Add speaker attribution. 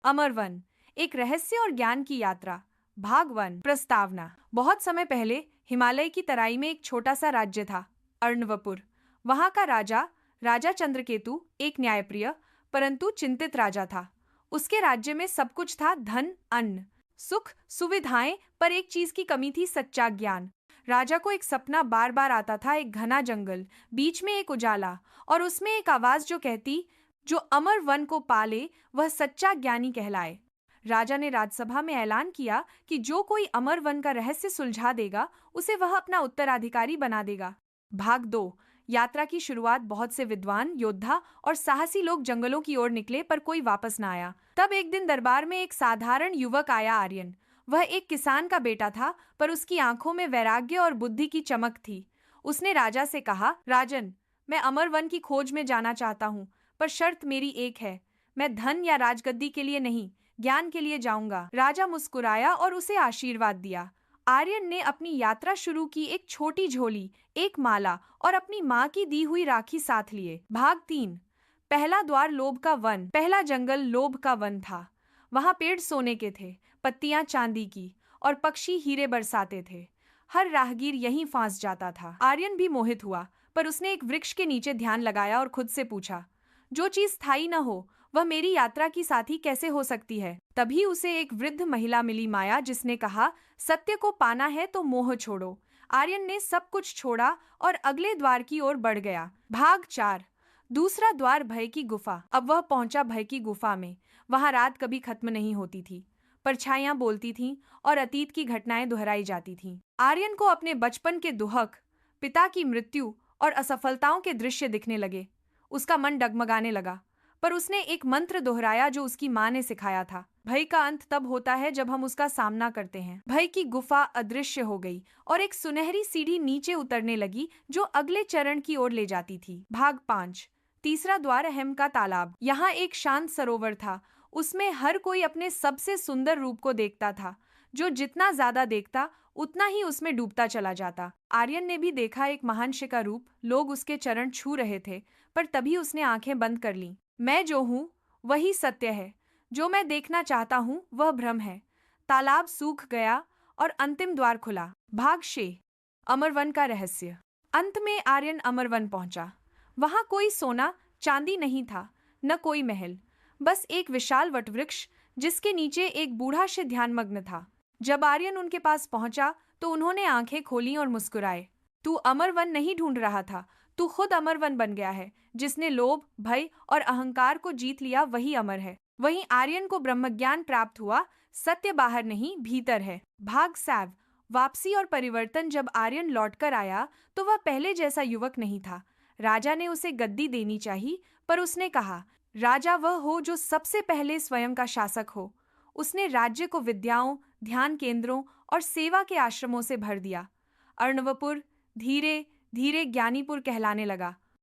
Speaker 1: अमरवन, एक रहस्य और ज्ञान की यात्रा। भाग 1। प्रस्तावना। बहुत समय पहले हिमालय की तराई में एक छोटा सा राज्य था, अर्णवपुर। वहां का राजा, राजा चंद्रकेतु, एक न्यायप्रिय परंतु चिंतित राजा था। उसके राज्य में सब कुछ था, धन, अन्न, सुख, सुविधाएं, पर एक चीज की कमी थी, सच्चा ज्ञान। राजा को एक सपना बार बार आता था, एक घना जंगल, बीच में एक उजाला, और उसमें एक आवाज जो कहती, जो अमर वन को पाले वह सच्चा ज्ञानी कहलाए। राजा ने राजसभा में ऐलान किया कि जो कोई अमर वन का रहस्य सुलझा देगा उसे वह अपना उत्तराधिकारी बना देगा। भाग 2। यात्रा की शुरुआत। बहुत से विद्वान, योद्धा और साहसी लोग जंगलों की ओर निकले, पर कोई वापस न आया। तब एक दिन दरबार में एक साधारण युवक आया, आर्यन। वह एक किसान का बेटा था, पर उसकी आंखों में वैराग्य और बुद्धि की चमक थी। उसने राजा से कहा, राजन, मैं अमर वन की खोज में जाना चाहता हूँ, पर शर्त मेरी एक है। मैं धन या राजगद्दी के लिए नहीं, ज्ञान के लिए जाऊंगा। राजा मुस्कुराया और उसे आशीर्वाद दिया। आर्यन ने अपनी यात्रा शुरू की, एक छोटी झोली, एक माला और अपनी माँ की दी हुई राखी साथ लिए। भाग 3। पहला द्वार। लोभ का वन। पहला जंगल लोभ का वन था। वहां पेड़ सोने के थे, पत्तियां चांदी की, और पक्षी हीरे बरसाते थे। हर राहगीर यहीं फांस जाता था। आर्यन भी मोहित हुआ, पर उसने एक वृक्ष के नीचे ध्यान लगाया और खुद से पूछा, जो चीज स्थायी न हो वह मेरी यात्रा की साथी कैसे हो सकती है। तभी उसे एक वृद्ध महिला मिली, माया, जिसने कहा, सत्य को पाना है तो मोह छोड़ो। आर्यन ने सब कुछ छोड़ा और अगले द्वार की ओर बढ़ गया। भाग 4। दूसरा द्वार। भय की गुफा। अब वह पहुंचा भय की गुफा में। वहां रात कभी खत्म नहीं होती थी, परछाइयां बोलती थीं और अतीत की घटनाएं दोहराई जाती थीं। आर्यन को अपने बचपन के दुहक, पिता की मृत्यु और असफलताओं के दृश्य दिखने लगे। उसका मन डगमगाने लगा, पर उसने एक मंत्र दोहराया जो उसकी माँ ने सिखाया था, भय का अंत तब होता है जब हम उसका सामना करते हैं। भय की गुफा अदृश्य हो गई और एक सुनहरी सीढ़ी नीचे उतरने लगी जो अगले चरण की ओर ले जाती थी। भाग 5। तीसरा द्वार। अहम का तालाब। यहाँ एक शांत सरोवर था। उसमें हर कोई अपने सबसे सुंदर रूप को देखता था। जो जितना ज्यादा देखता उतना ही उसमें डूबता चला जाता। आर्यन ने भी देखा एक महान शिका रूप। लोग उसके चरण छू रहे थे, पर तभी उसने आंखें बंद कर लीं। मैं जो हूँ वही सत्य है, जो मैं देखना चाहता हूँ वह भ्रम है। तालाब सूख गया और अंतिम द्वार खुला। भाग 6। अमरवन का रहस्य। अंत में आर्यन अमरवन पहुंचा। वहां कोई सोना चांदी नहीं था, न कोई महल, बस एक विशाल वटवृक्ष जिसके नीचे एक बूढ़ा से ध्यानमग्न था। जब आर्यन उनके पास पहुंचा तो उन्होंने आंखें खोलीं और मुस्कुराए। तू अमरवन नहीं ढूंढ रहा था, तू खुद अमरवन बन गया है। जिसने लोभ, भय और अहंकार को जीत लिया वही अमर है। वहीं आर्यन को ब्रह्मज्ञान प्राप्त हुआ। सत्य बाहर नहीं, भीतर है। भाग 7। वापसी और परिवर्तन। जब आर्यन लौटकर आया तो वह पहले जैसा युवक नहीं था। राजा ने उसे गद्दी देनी चाहिए, पर उसने कहा, राजा वह हो जो सबसे पहले स्वयं का शासक हो। उसने राज्य को विद्याओं, ध्यान केंद्रों और सेवा के आश्रमों से भर दिया। अर्णवपुर धीरे धीरे ज्ञानीपुर कहलाने लगा।